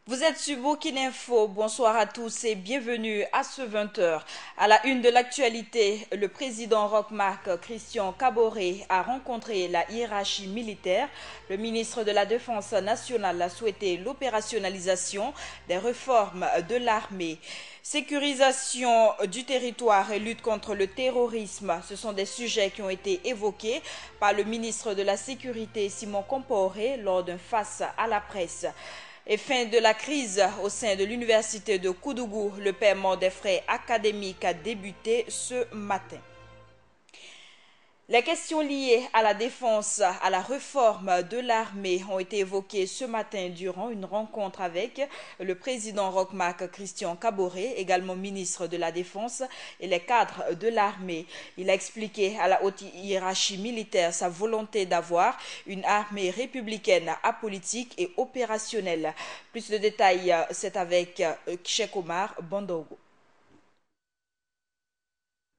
Vous êtes sur Burkina Info, bonsoir à tous et bienvenue à ce 20h. À la une de l'actualité, le président Roch-Marc Christian Kaboré a rencontré la hiérarchie militaire. Le ministre de la Défense nationale a souhaité l'opérationnalisation des réformes de l'armée. Sécurisation du territoire et lutte contre le terrorisme, ce sont des sujets qui ont été évoqués par le ministre de la Sécurité Simon Compaoré lors d'un face à la presse. Et fin de la crise au sein de l'université de Koudougou, le paiement des frais académiques a débuté ce matin. Les questions liées à la défense, à la réforme de l'armée ont été évoquées ce matin durant une rencontre avec le président Roch-Marc Christian Kaboré, également ministre de la Défense, et les cadres de l'armée. Il a expliqué à la haute hiérarchie militaire sa volonté d'avoir une armée républicaine apolitique et opérationnelle. Plus de détails, c'est avec Cheikh Omar Bandogo.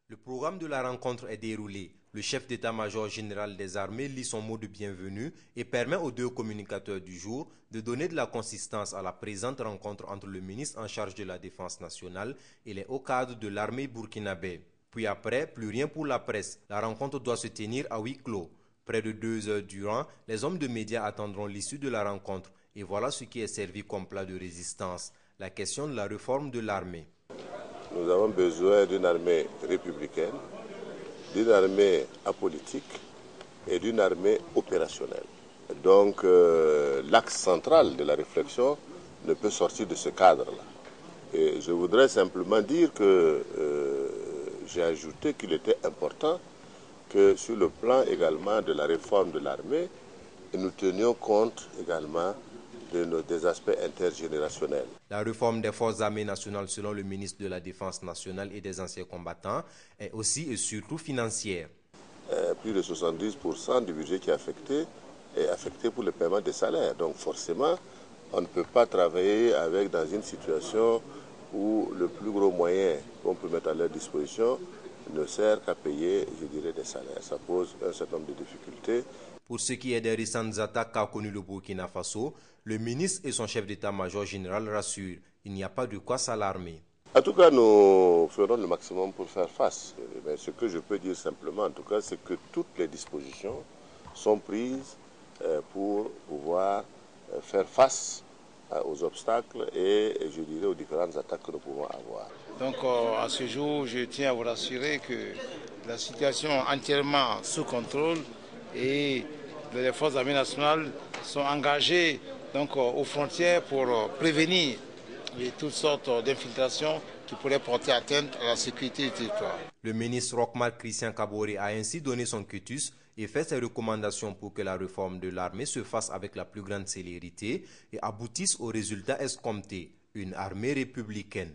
Le programme de la rencontre est déroulé. Le chef d'état-major général des armées lit son mot de bienvenue et permet aux deux communicateurs du jour de donner de la consistance à la présente rencontre entre le ministre en charge de la Défense nationale et les hauts cadres de l'armée burkinabé. Puis après, plus rien pour la presse. La rencontre doit se tenir à huis clos. Près de 2 heures durant, les hommes de médias attendront l'issue de la rencontre. Et voilà ce qui est servi comme plat de résistance, la question de la réforme de l'armée. Nous avons besoin d'une armée républicaine, d'une armée apolitique et d'une armée opérationnelle. Donc l'axe central de la réflexion ne peut sortir de ce cadre-là. Et je voudrais simplement dire que j'ai ajouté qu'il était important que sur le plan également de la réforme de l'armée, nous tenions compte également des aspects intergénérationnels. La réforme des forces armées nationales, selon le ministre de la Défense nationale et des anciens combattants, est aussi et surtout financière. Plus de 70% du budget qui est affecté pour le paiement des salaires. Donc forcément, on ne peut pas travailler dans une situation où le plus gros moyen qu'on peut mettre à leur disposition ne sert qu'à payer, je dirais, des salaires. Ça pose un certain nombre de difficultés. Pour ce qui est des récentes attaques qu'a connues le Burkina Faso, le ministre et son chef d'état-major général rassurent, il n'y a pas de quoi s'alarmer. En tout cas, nous ferons le maximum pour faire face. Mais ce que je peux dire simplement, en tout cas, c'est que toutes les dispositions sont prises pour pouvoir faire face aux obstacles et, je dirais, aux différentes attaques que nous pouvons avoir. Donc, à ce jour, je tiens à vous rassurer que la situation est entièrement sous contrôle et les forces armées nationales sont engagées donc, aux frontières pour prévenir toutes sortes d'infiltrations qui pourraient porter atteinte à la sécurité du territoire. Le ministre Roch-Marc Christian Kaboré a ainsi donné son quitus et fait ses recommandations pour que la réforme de l'armée se fasse avec la plus grande célérité et aboutisse aux résultats escomptés, une armée républicaine.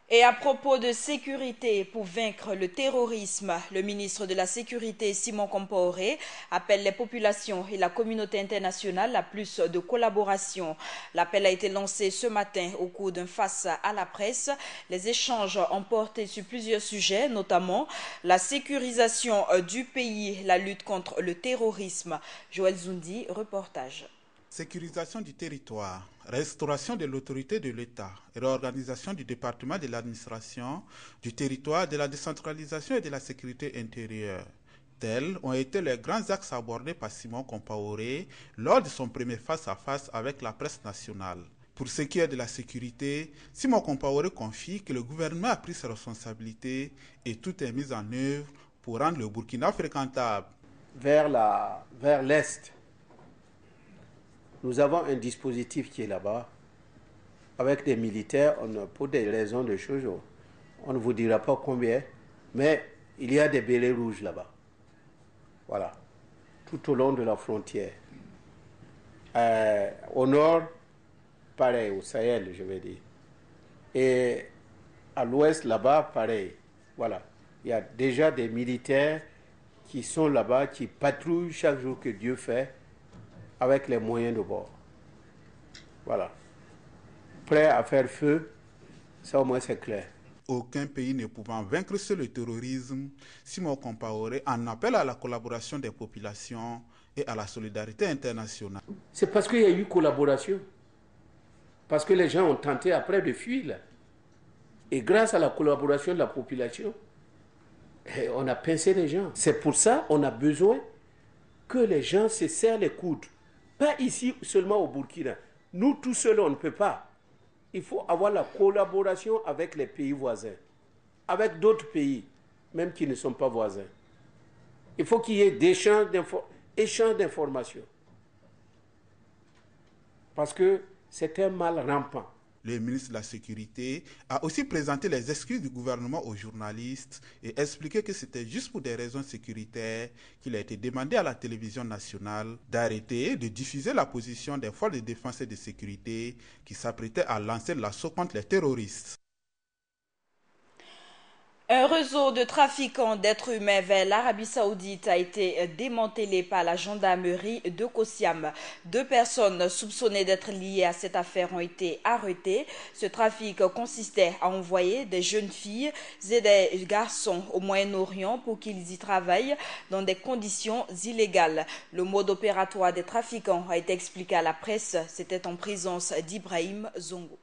Et à propos de sécurité pour vaincre le terrorisme, le ministre de la Sécurité Simon Compaoré appelle les populations et la communauté internationale à plus de collaboration. L'appel a été lancé ce matin au cours d'un face à la presse. Les échanges ont porté sur plusieurs sujets, notamment la sécurisation du pays, la lutte contre le terrorisme. Joël Zoundi, reportage. Sécurisation du territoire, restauration de l'autorité de l'État, réorganisation du département de l'administration, du territoire, de la décentralisation et de la sécurité intérieure. Tels ont été les grands axes abordés par Simon Compaoré lors de son premier face-à-face avec la presse nationale. Pour ce qui est de la sécurité, Simon Compaoré confie que le gouvernement a pris ses responsabilités et tout est mis en œuvre pour rendre le Burkina fréquentable. Vers l'Est, nous avons un dispositif qui est là-bas, avec des militaires, pour des raisons de choses, on ne vous dira pas combien, mais il y a des bérets rouges là-bas. Voilà, tout au long de la frontière. Au nord, pareil, au Sahel, je vais dire. Et à l'ouest, là-bas, pareil. Voilà, il y a déjà des militaires qui sont là-bas, qui patrouillent chaque jour que Dieu fait, avec les moyens de bord. Voilà. Prêt à faire feu, ça au moins c'est clair. Aucun pays ne pouvant vaincre seul le terrorisme, Simon Compaoré en appelle à la collaboration des populations et à la solidarité internationale. C'est parce qu'il y a eu collaboration. Parce que les gens ont tenté après de fuir. Là. Et grâce à la collaboration de la population, on a pincé les gens. C'est pour ça qu'on a besoin que les gens se serrent les coudes. Pas ici seulement au Burkina. Nous, tout seuls, on ne peut pas. Il faut avoir la collaboration avec les pays voisins, avec d'autres pays, même qui ne sont pas voisins. Il faut qu'il y ait des échanges d'informations. Parce que c'est un mal rampant. Le ministre de la Sécurité a aussi présenté les excuses du gouvernement aux journalistes et expliqué que c'était juste pour des raisons sécuritaires qu'il a été demandé à la télévision nationale d'arrêter et de diffuser la position des forces de défense et de sécurité qui s'apprêtaient à lancer l'assaut contre les terroristes. Un réseau de trafiquants d'êtres humains vers l'Arabie Saoudite a été démantelé par la gendarmerie de Kossiam. 2 personnes soupçonnées d'être liées à cette affaire ont été arrêtées. Ce trafic consistait à envoyer des jeunes filles et des garçons au Moyen-Orient pour qu'ils y travaillent dans des conditions illégales. Le mode opératoire des trafiquants a été expliqué à la presse. C'était en présence d'Ibrahim Zongo.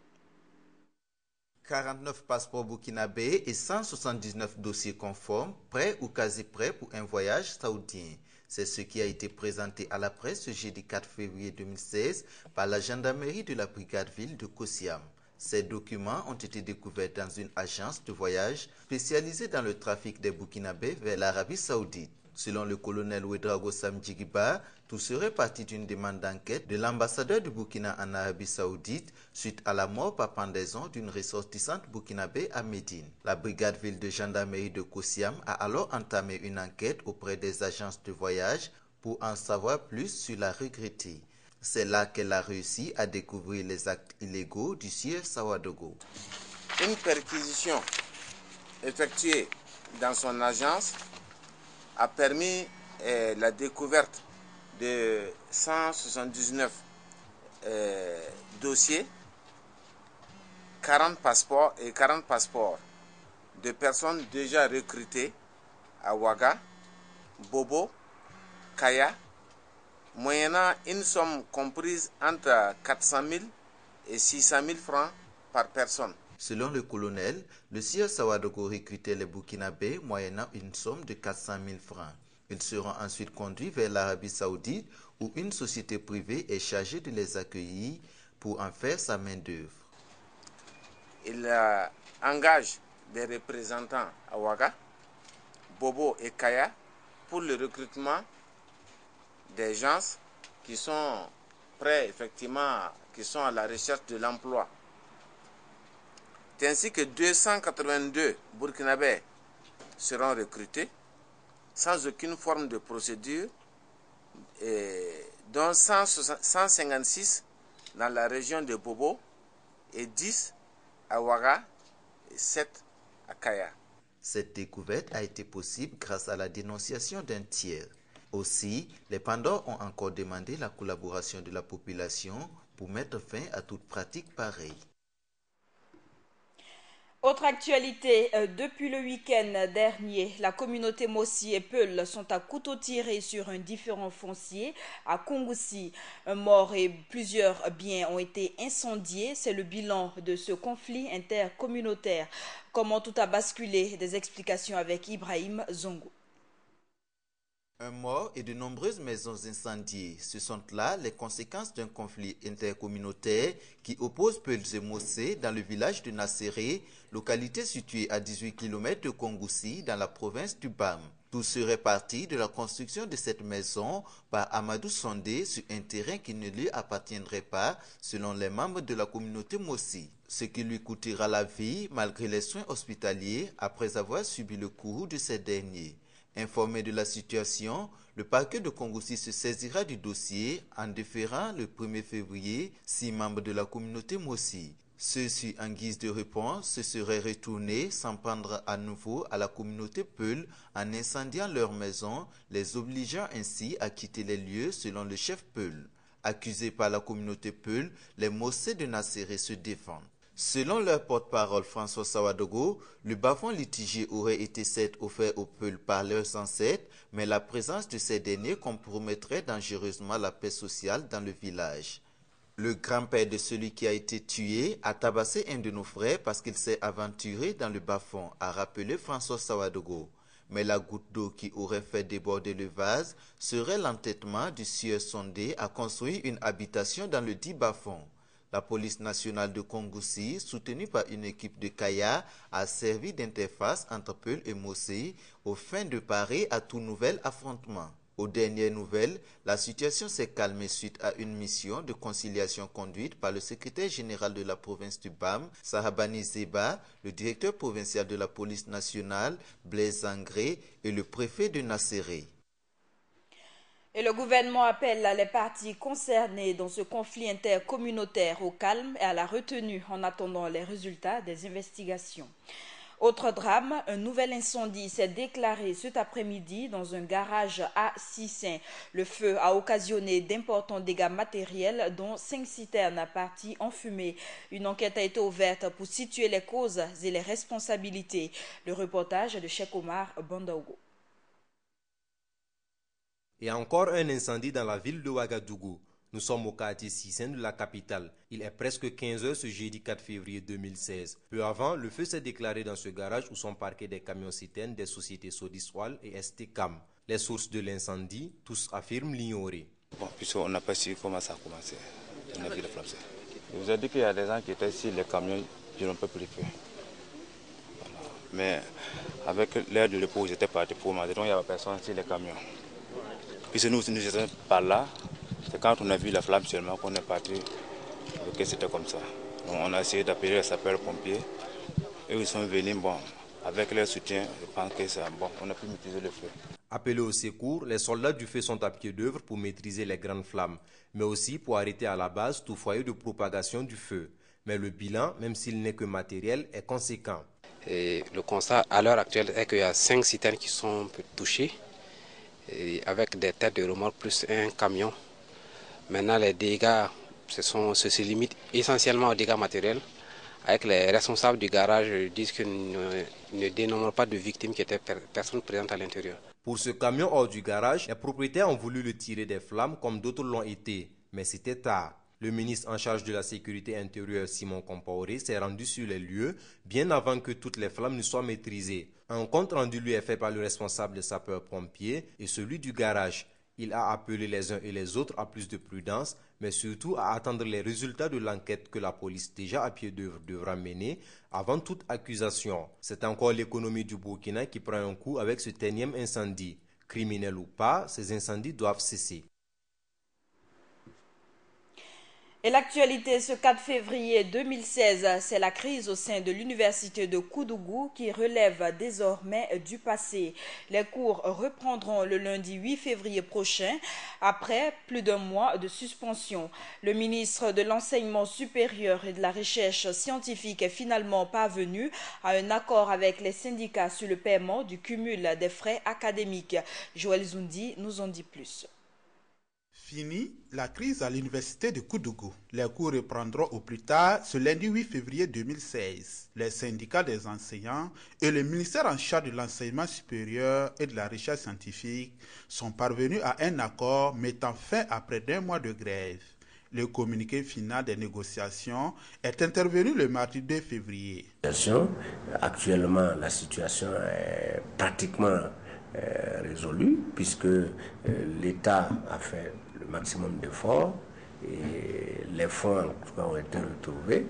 49 passeports burkinabés et 179 dossiers conformes, prêts ou quasi prêts pour un voyage saoudien. C'est ce qui a été présenté à la presse ce jeudi 4 février 2016 par la gendarmerie de la brigade ville de Kossiam. Ces documents ont été découverts dans une agence de voyage spécialisée dans le trafic des Burkinabés vers l'Arabie Saoudite. Selon le colonel Ouedraogo Sam Djigiba, tout serait parti d'une demande d'enquête de l'ambassadeur du Burkina en Arabie Saoudite suite à la mort par pendaison d'une ressortissante burkinabé à Médine. La brigade ville de gendarmerie de Kossiam a alors entamé une enquête auprès des agences de voyage pour en savoir plus sur la regrettée. C'est là qu'elle a réussi à découvrir les actes illégaux du sieur Sawadogo. Une perquisition effectuée dans son agence a permis la découverte de 179 dossiers, 40 passeports de personnes déjà recrutées à Ouaga, Bobo, Kaya, moyennant une somme comprise entre 400 000 et 600 000 francs par personne. Selon le colonel, le sieur Sawadogo recrutait les Burkinabés moyennant une somme de 400 000 francs. Ils seront ensuite conduits vers l'Arabie Saoudite où une société privée est chargée de les accueillir pour en faire sa main-d'œuvre. Il engage des représentants à Ouaga, Bobo et Kaya pour le recrutement des gens qui sont prêts, effectivement, qui sont à la recherche de l'emploi. Ainsi que 282 Burkinabés seront recrutés sans aucune forme de procédure, dont 156 dans la région de Bobo et 10 à Ouaga et 7 à Kaya. Cette découverte a été possible grâce à la dénonciation d'un tiers. Aussi, les Pandores ont encore demandé la collaboration de la population pour mettre fin à toute pratique pareille. Autre actualité, depuis le week-end dernier, la communauté Mossi et Peul sont à couteau tiré sur un différend foncier à Kongoussi. Un mort et plusieurs biens ont été incendiés. C'est le bilan de ce conflit intercommunautaire. Comment tout a basculé? Des explications avec Ibrahim Zongo. Un mort et de nombreuses maisons incendiées. Ce sont là les conséquences d'un conflit intercommunautaire qui oppose Peuls et Mossé dans le village de Nasséré, localité située à 18 km de Kongoussi dans la province du Bam. Tout serait parti de la construction de cette maison par Amadou Sondé sur un terrain qui ne lui appartiendrait pas selon les membres de la communauté Mossi. Ce qui lui coûtera la vie malgré les soins hospitaliers après avoir subi le courroux de ces derniers. Informé de la situation, le parquet de Kongoussi se saisira du dossier en déférant le 1er février 6 membres de la communauté Mossi. Ceux-ci, en guise de réponse, se seraient retournés s'en prendre à nouveau à la communauté Peul en incendiant leur maison, les obligeant ainsi à quitter les lieux selon le chef Peul. Accusés par la communauté Peul, les Mossés de Nasséré se défendent. Selon leur porte-parole François Sawadogo, le bas-fond litigé aurait été certes offert aux Peuls par leurs ancêtres, mais la présence de ces derniers compromettrait dangereusement la paix sociale dans le village. Le grand-père de celui qui a été tué a tabassé un de nos frères parce qu'il s'est aventuré dans le bas-fond, a rappelé François Sawadogo. Mais la goutte d'eau qui aurait fait déborder le vase serait l'entêtement du sieur Sondé à construire une habitation dans le dit bas-fond. La police nationale de Kongoussi, soutenue par une équipe de Kaya, a servi d'interface entre Peul et Mossé aux fins de parer à tout nouvel affrontement. Aux dernières nouvelles, la situation s'est calmée suite à une mission de conciliation conduite par le secrétaire général de la province du BAM, Sahabani Zeba, le directeur provincial de la police nationale, Blaise Zangré, et le préfet de Nasséré. Et le gouvernement appelle les parties concernées dans ce conflit intercommunautaire au calme et à la retenue en attendant les résultats des investigations. Autre drame, un nouvel incendie s'est déclaré cet après-midi dans un garage à Sissin. Le feu a occasionné d'importants dégâts matériels, dont 5 citernes parties en fumée. Une enquête a été ouverte pour situer les causes et les responsabilités. Le reportage de Cheikh Omar Bandaogo. Et encore un incendie dans la ville de Ouagadougou. Nous sommes au quartier Sissin de la capitale. Il est presque 15 h ce jeudi 4 février 2016. Peu avant, le feu s'est déclaré dans ce garage où sont parqués des camions-citernes des sociétés Sodiswal et STCAM. Les sources de l'incendie, tous affirment l'ignorer. Bon, puisqu'on n'a pas su comment ça a commencé. On a vu les flammes. Je vous ai dit qu'il y a des gens qui étaient ici, les camions, ils n'ont pas pris feu. Voilà. Mais avec l'air de repos, ils étaient partis pour moi. Donc il n'y avait personne sur les camions. Puis nous étions par là. C'est quand on a vu la flamme seulement qu'on est parti, que c'était comme ça. Donc on a essayé d'appeler les sapeurs-pompiers. Et ils sont venus, bon, avec leur soutien, je pense que c'est bon, on a pu maîtriser le feu. Appelés au secours, les soldats du feu sont à pied d'œuvre pour maîtriser les grandes flammes, mais aussi pour arrêter à la base tout foyer de propagation du feu. Mais le bilan, même s'il n'est que matériel, est conséquent. Et le constat à l'heure actuelle est qu'il y a 5 citernes qui sont touchées, et avec des têtes de remorque plus un camion. Maintenant, les dégâts se limitent essentiellement aux dégâts matériels. Avec les responsables du garage, ils disent qu'ils ne dénombrent pas de victimes qui étaient personnes présentes à l'intérieur. Pour ce camion hors du garage, les propriétaires ont voulu le tirer des flammes comme d'autres l'ont été, mais c'était tard. Le ministre en charge de la sécurité intérieure, Simon Compaoré, s'est rendu sur les lieux bien avant que toutes les flammes ne soient maîtrisées. Un compte rendu lui est fait par le responsable des sapeurs-pompiers et celui du garage. Il a appelé les uns et les autres à plus de prudence, mais surtout à attendre les résultats de l'enquête que la police déjà à pied d'œuvre devra mener avant toute accusation. C'est encore l'économie du Burkina qui prend un coup avec ce énième incendie. Criminel ou pas, ces incendies doivent cesser. Et l'actualité ce 4 février 2016, c'est la crise au sein de l'université de Koudougou qui relève désormais du passé. Les cours reprendront le lundi 8 février prochain, après plus d'un mois de suspension. Le ministre de l'Enseignement supérieur et de la Recherche scientifique est finalement parvenu à un accord avec les syndicats sur le paiement du cumul des frais académiques. Joël Zoundi nous en dit plus. Fini la crise à l'université de Koudougou. Les cours reprendront au plus tard ce lundi 8 février 2016. Les syndicats des enseignants et le ministère en charge de l'enseignement supérieur et de la recherche scientifique sont parvenus à un accord mettant fin à près d'un mois de grève. Le communiqué final des négociations est intervenu le mardi 2 février. Actuellement, la situation est pratiquement résolue puisque l'État a fait le maximum d'efforts et les fonds en tout cas ont été retrouvés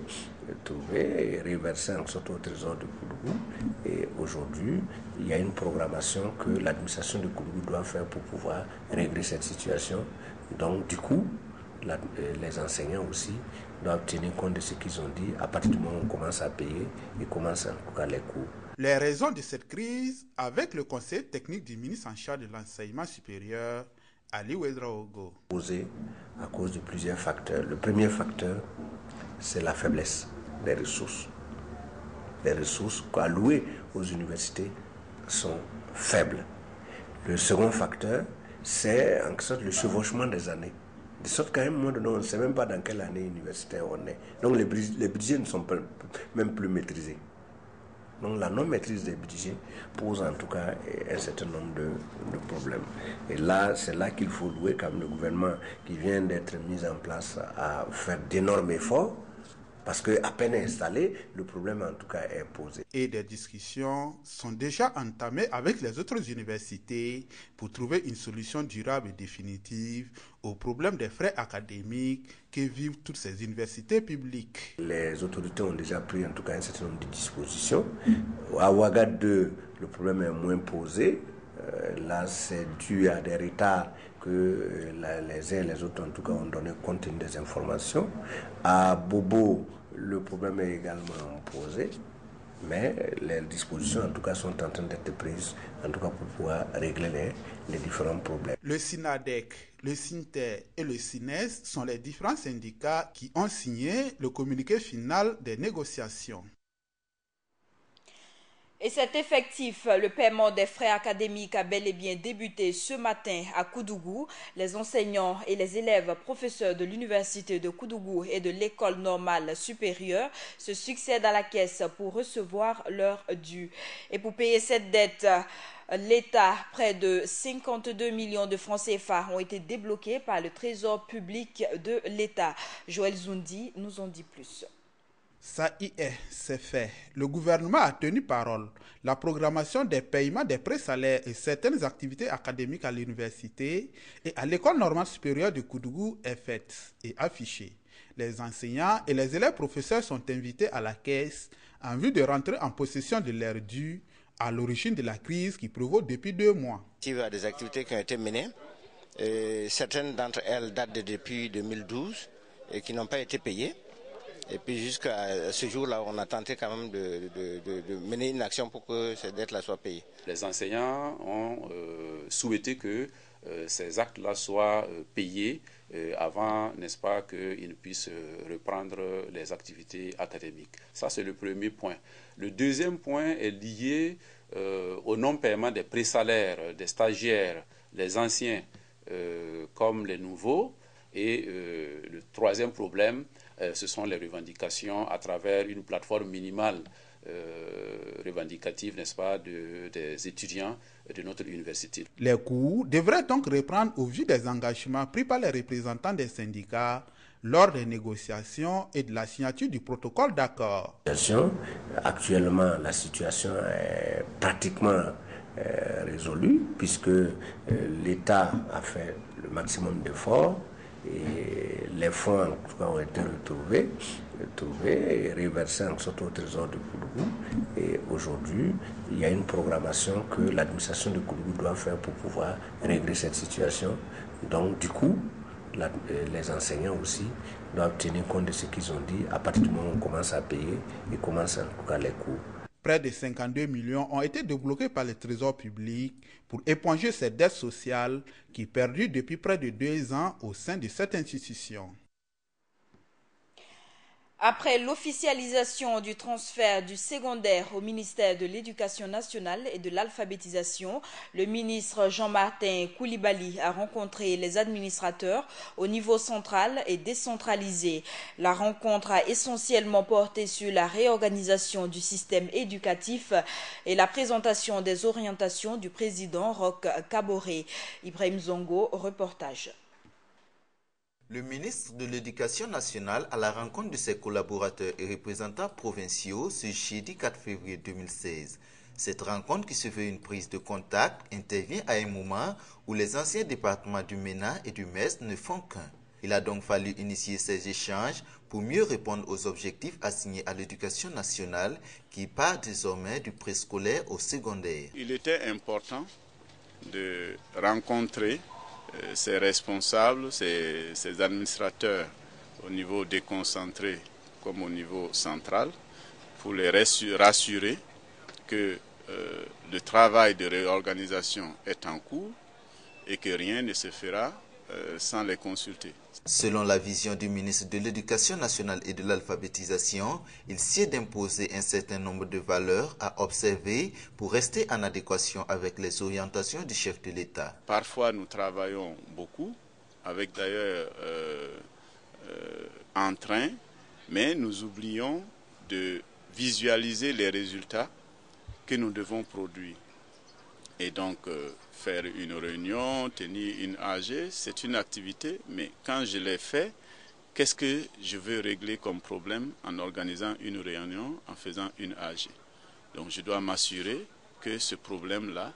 et reversés en sorte au trésor de Koudougou. Et aujourd'hui, il y a une programmation que l'administration de Koudougou doit faire pour pouvoir régler cette situation. Donc du coup, les enseignants aussi doivent tenir compte de ce qu'ils ont dit à partir du moment où on commence à payer et commence en tout cas les cours. Les raisons de cette crise avec le conseil technique du ministre en charge de l'enseignement supérieur, Ali Ouedraogo. Posé à cause de plusieurs facteurs. Le premier facteur, c'est la faiblesse des ressources. Les ressources allouées aux universités sont faibles. Le second facteur, c'est en sorte le chevauchement des années. De sorte qu'à un moment donné, on ne sait même pas dans quelle année universitaire on est. Donc les budgets ne sont même plus maîtrisés. Donc la non-maîtrise des budgets pose en tout cas un certain nombre de problèmes. Et là, c'est là qu'il faut louer comme le gouvernement qui vient d'être mis en place à faire d'énormes efforts. Parce qu'à peine installé, le problème en tout cas est posé. Et des discussions sont déjà entamées avec les autres universités pour trouver une solution durable et définitive au problème des frais académiques que vivent toutes ces universités publiques. Les autorités ont déjà pris en tout cas un certain nombre de dispositions. À Ouaga 2, le problème est moins posé. Là, c'est dû à des retards que les uns et les autres, en tout cas, ont donné compte tenu des informations. À Bobo, le problème est également posé, mais les dispositions, en tout cas, sont en train d'être prises, en tout cas, pour pouvoir régler les différents problèmes. Le SINADEC, le SINTER et le SINES sont les différents syndicats qui ont signé le communiqué final des négociations. Et cet effectif, le paiement des frais académiques a bel et bien débuté ce matin à Koudougou. Les enseignants et les élèves professeurs de l'université de Koudougou et de l'école normale supérieure se succèdent à la caisse pour recevoir leur dû. Et pour payer cette dette, l'État, près de 52 millions de francs CFA ont été débloqués par le Trésor public de l'État. Joël Zoundi nous en dit plus. Ça y est, c'est fait. Le gouvernement a tenu parole. La programmation des paiements des pré-salaires et certaines activités académiques à l'université et à l'école normale supérieure de Koudougou est faite et affichée. Les enseignants et les élèves professeurs sont invités à la caisse en vue de rentrer en possession de leurs dûs à l'origine de la crise qui prévaut depuis 2 mois. Il y a des activités qui ont été menées. Certaines d'entre elles datent depuis 2012 et qui n'ont pas été payées. Et puis jusqu'à ce jour-là, on a tenté quand même de mener une action pour que ces dettes-là soient payées. Les enseignants ont souhaité que ces actes-là soient payés avant, n'est-ce pas, qu'ils puissent reprendre les activités académiques. Ça, c'est le premier point. Le deuxième point est lié au non-paiement des pré-salaires, des stagiaires, les anciens comme les nouveaux. Et le troisième problème, ce sont les revendications à travers une plateforme minimale revendicative, n'est-ce pas, des étudiants de notre université. Les coûts devraient donc reprendre au vu des engagements pris par les représentants des syndicats lors des négociations et de la signature du protocole d'accord. Actuellement, la situation est pratiquement résolue puisque l'État a fait le maximum d'efforts. Et les fonds en tout cas ont été retrouvés et reversés en sorte au trésor de Koudougou. Et aujourd'hui, il y a une programmation que l'administration de Koudougou doit faire pour pouvoir régler cette situation. Donc du coup, les enseignants aussi doivent tenir compte de ce qu'ils ont dit. À partir du moment où on commence à payer, ils commencent en tout cas les coûts. Près de 52 millions ont été débloqués par le Trésor public pour éponger cette dette sociale qui perdure depuis près de 2 ans au sein de cette institution. Après l'officialisation du transfert du secondaire au ministère de l'Éducation nationale et de l'alphabétisation, le ministre Jean-Martin Koulibaly a rencontré les administrateurs au niveau central et décentralisé. La rencontre a essentiellement porté sur la réorganisation du système éducatif et la présentation des orientations du président Roch Kaboré. Ibrahim Zongo, reportage. Le ministre de l'Éducation nationale à la rencontre de ses collaborateurs et représentants provinciaux ce jeudi 4 février 2016. Cette rencontre, qui se veut une prise de contact, intervient à un moment où les anciens départements du MENA et du MES ne font qu'un. Il a donc fallu initier ces échanges pour mieux répondre aux objectifs assignés à l'éducation nationale qui part désormais du préscolaire au secondaire. Il était important de rencontrer ces responsables, ces administrateurs au niveau déconcentré comme au niveau central pour les rassurer que le travail de réorganisation est en cours et que rien ne se fera sans les consulter. Selon la vision du ministre de l'Éducation nationale et de l'alphabétisation, il sied d'imposer un certain nombre de valeurs à observer pour rester en adéquation avec les orientations du chef de l'État. Parfois, nous travaillons beaucoup avec d'ailleurs entrain, mais nous oublions de visualiser les résultats que nous devons produire. Et donc, faire une réunion, tenir une AG, c'est une activité, mais quand je l'ai fait, qu'est-ce que je veux régler comme problème en organisant une réunion, en faisant une AG? Donc, je dois m'assurer que ce problème-là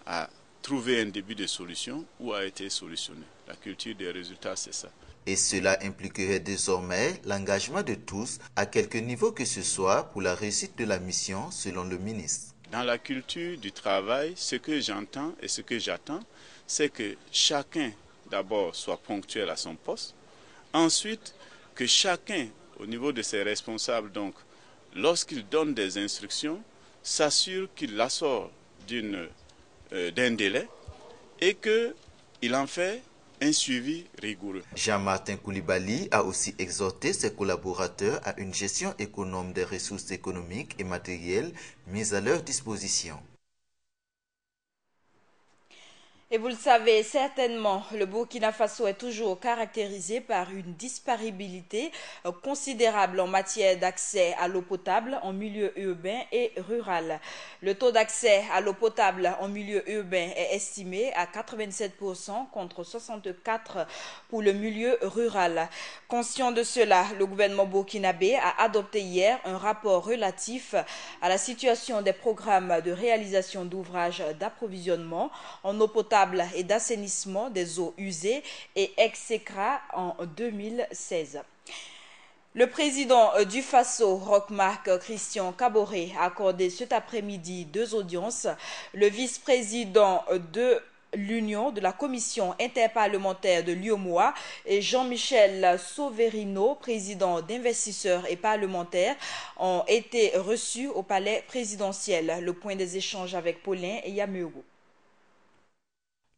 a trouvé un début de solution ou a été solutionné. La culture des résultats, c'est ça. Et cela impliquerait désormais l'engagement de tous, à quelque niveau que ce soit, pour la réussite de la mission, selon le ministre. Dans la culture du travail, ce que j'entends et ce que j'attends, c'est que chacun, d'abord, soit ponctuel à son poste. Ensuite, que chacun, au niveau de ses responsables, donc, lorsqu'il donne des instructions, s'assure qu'il la sort d'un délai et qu'il en fait un suivi rigoureux. Jean-Martin Koulibaly a aussi exhorté ses collaborateurs à une gestion économe des ressources économiques et matérielles mises à leur disposition. Et vous le savez certainement, le Burkina Faso est toujours caractérisé par une disparibilité considérable en matière d'accès à l'eau potable en milieu urbain et rural. Le taux d'accès à l'eau potable en milieu urbain est estimé à 87% contre 64% pour le milieu rural. Conscient de cela, le gouvernement burkinabé a adopté hier un rapport relatif à la situation des programmes de réalisation d'ouvrages d'approvisionnement en eau potable et d'assainissement des eaux usées et ex-ECRA en 2016. Le président du Faso, Roch-Marc Christian Kaboré, a accordé cet après-midi 2 audiences. Le vice-président de l'Union de la Commission interparlementaire de l'UEMOA et Jean-Michel Soverino, président d'investisseurs et parlementaires, ont été reçus au palais présidentiel. Le point des échanges avec Paulin et Yameuro.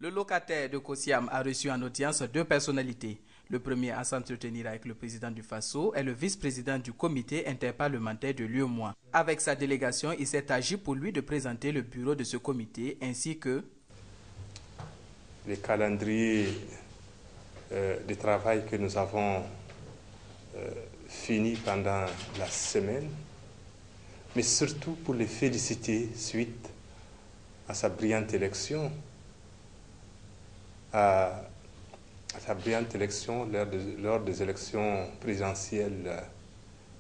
Le locataire de Kosiam a reçu en audience 2 personnalités. Le premier à s'entretenir avec le président du Faso est le vice-président du comité interparlementaire de l'UEMOA. Avec sa délégation, il s'est agi pour lui de présenter le bureau de ce comité ainsi que les calendriers de travail que nous avons fini pendant la semaine, mais surtout pour les féliciter suite à sa brillante élection. À sa brillante élection lors des élections présidentielles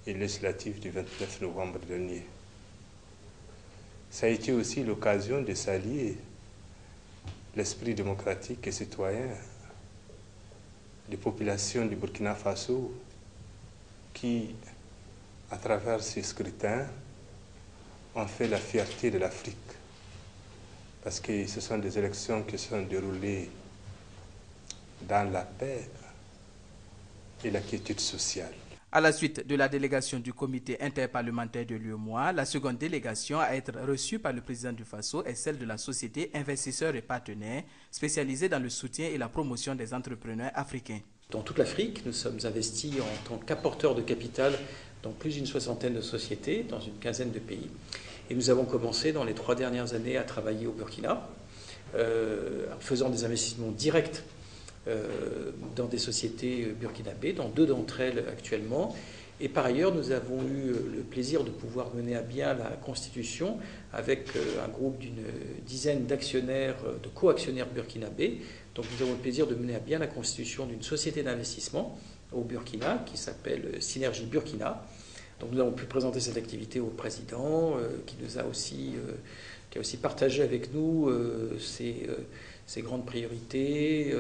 et législatives du 29 novembre dernier. Ça a été aussi l'occasion de saluer l'esprit démocratique et citoyen des populations du Burkina Faso qui, à travers ces scrutins, ont fait la fierté de l'Afrique. Parce que ce sont des élections qui se sont déroulées dans la paix et la quiétude sociale. À la suite de la délégation du comité interparlementaire de l'UEMOA, la seconde délégation à être reçue par le président du Faso est celle de la société Investisseurs et Partenaires, spécialisée dans le soutien et la promotion des entrepreneurs africains. Dans toute l'Afrique, nous sommes investis en tant qu'apporteurs de capital dans plus d'une 60aine de sociétés, dans une 15aine de pays. Et nous avons commencé dans les 3 dernières années à travailler au Burkina, en faisant des investissements directs dans des sociétés burkinabées, dans 2 d'entre elles actuellement. Et par ailleurs, nous avons eu le plaisir de pouvoir mener à bien la constitution avec un groupe d'une dizaine d'actionnaires, de co-actionnaires burkinabés. Donc nous avons le plaisir de mener à bien la constitution d'une société d'investissement au Burkina qui s'appelle Synergie Burkina. Donc nous avons pu présenter cette activité au président qui a aussi partagé avec nous ses grandes priorités,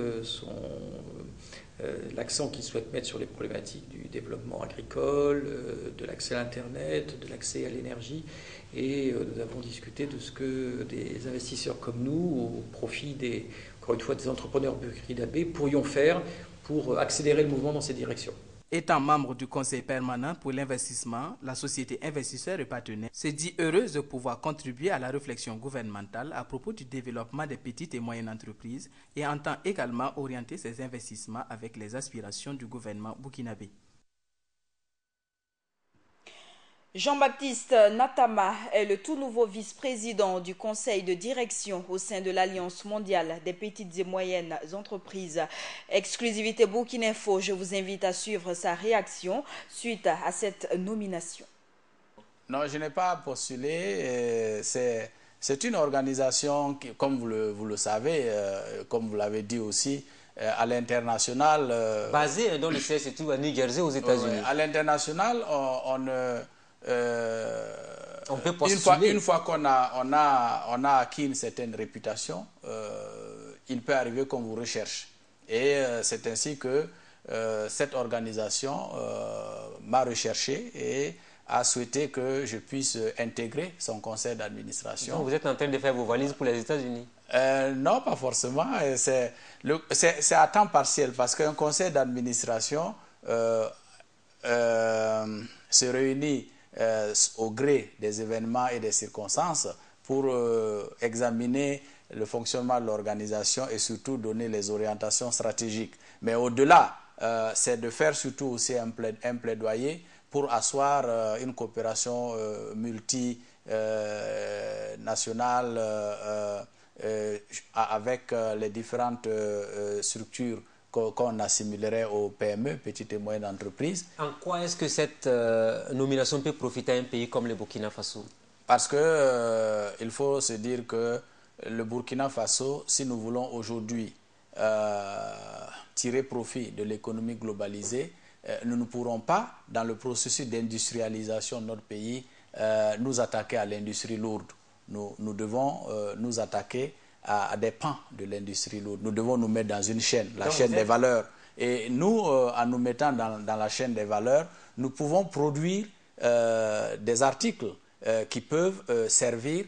l'accent qu'il souhaite mettre sur les problématiques du développement agricole, de l'accès à l'Internet, de l'accès à l'énergie. Et nous avons discuté de ce que des investisseurs comme nous, au profit encore une fois, des entrepreneurs burkinabés, pourrions faire pour accélérer le mouvement dans ces directions. Étant membre du Conseil permanent pour l'investissement, la société Investisseurs et Partenaires se dit heureuse de pouvoir contribuer à la réflexion gouvernementale à propos du développement des petites et moyennes entreprises et entend également orienter ses investissements avec les aspirations du gouvernement burkinabé. Jean-Baptiste Natama est le tout nouveau vice-président du conseil de direction au sein de l'Alliance mondiale des petites et moyennes entreprises. Exclusivité Burkina-Info, je vous invite à suivre sa réaction suite à cette nomination. Non, je n'ai pas postulé. C'est une organisation qui, comme vous le savez, comme vous l'avez dit aussi, à l'international... Basée dans le siège se trouve à New Jersey, aux États-Unis. À l'international, on peut postuler. Une fois qu'on a acquis une certaine réputation, il peut arriver qu'on vous recherche. Et c'est ainsi que cette organisation m'a recherché et a souhaité que je puisse intégrer son conseil d'administration. Donc vous êtes en train de faire vos valises pour les États-Unis? Non, pas forcément. C'est à temps partiel parce qu'un conseil d'administration se réunit au gré des événements et des circonstances pour examiner le fonctionnement de l'organisation et surtout donner les orientations stratégiques. Mais au-delà, c'est de faire surtout aussi un plaidoyer pour asseoir une coopération multinationale avec les différentes structures qu'on assimilerait aux PME, petites et moyennes entreprises. En quoi est-ce que cette nomination peut profiter à un pays comme le Burkina Faso? Parce que il faut se dire que le Burkina Faso, si nous voulons aujourd'hui tirer profit de l'économie globalisée, nous ne pourrons pas, dans le processus d'industrialisation de notre pays, nous attaquer à l'industrie lourde. Nous devons nous attaquer à des pans de l'industrie lourde. Nous devons nous mettre dans une chaîne, la chaîne des valeurs. Et nous, en nous mettant dans la chaîne des valeurs, nous pouvons produire des articles qui peuvent servir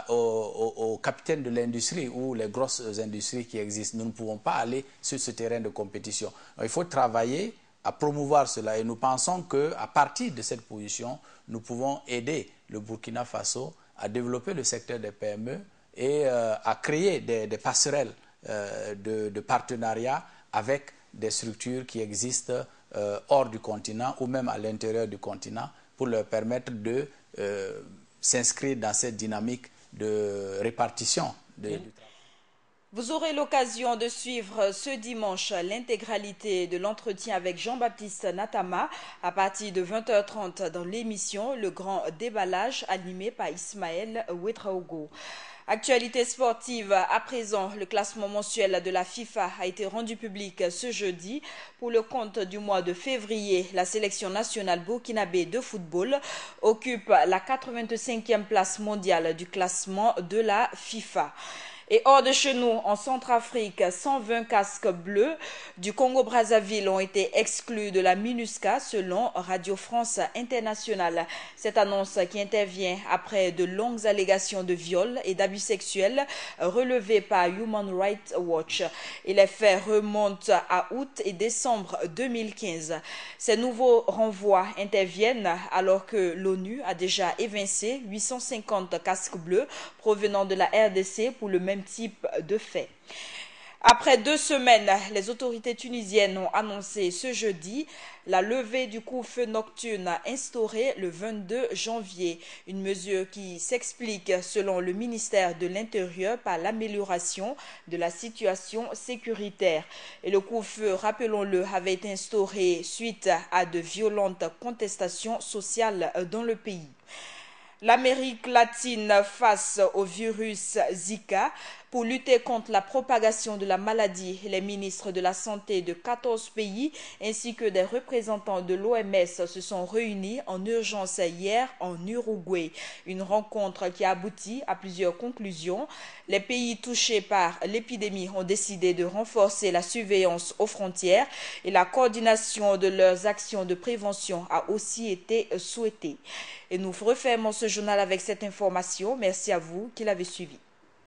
aux capitaines de l'industrie ou les grosses industries qui existent. Nous ne pouvons pas aller sur ce terrain de compétition. Donc, il faut travailler à promouvoir cela et nous pensons qu'à partir de cette position, nous pouvons aider le Burkina Faso à développer le secteur des PME et à créer des passerelles de partenariat avec des structures qui existent hors du continent ou même à l'intérieur du continent pour leur permettre de s'inscrire dans cette dynamique de répartition du travail. Vous aurez l'occasion de suivre ce dimanche l'intégralité de l'entretien avec Jean-Baptiste Natama à partir de 20h30 dans l'émission Le Grand Déballage animé par Ismaël Ouetraogo. Actualité sportive, à présent, le classement mensuel de la FIFA a été rendu public ce jeudi. Pour le compte du mois de février, la sélection nationale burkinabé de football occupe la 85e place mondiale du classement de la FIFA. Et hors de chez nous, en Centrafrique, 120 casques bleus du Congo-Brazzaville ont été exclus de la MINUSCA selon Radio France Internationale. Cette annonce qui intervient après de longues allégations de viol et d'abus sexuels relevées par Human Rights Watch. Et les faits remontent à août et décembre 2015. Ces nouveaux renvois interviennent alors que l'ONU a déjà évincé 850 casques bleus provenant de la RDC pour le même type de fait. Après 2 semaines, les autorités tunisiennes ont annoncé ce jeudi la levée du couvre-feu nocturne instauré le 22 janvier. Une mesure qui s'explique, selon le ministère de l'Intérieur, par l'amélioration de la situation sécuritaire. Et le couvre-feu, rappelons-le, avait été instauré suite à de violentes contestations sociales dans le pays. L'Amérique latine face au virus Zika. Pour lutter contre la propagation de la maladie, les ministres de la Santé de 14 pays ainsi que des représentants de l'OMS se sont réunis en urgence hier en Uruguay. Une rencontre qui a abouti à plusieurs conclusions. Les pays touchés par l'épidémie ont décidé de renforcer la surveillance aux frontières et la coordination de leurs actions de prévention a aussi été souhaitée. Et nous refermons ce journal avec cette information. Merci à vous qui l'avez suivi.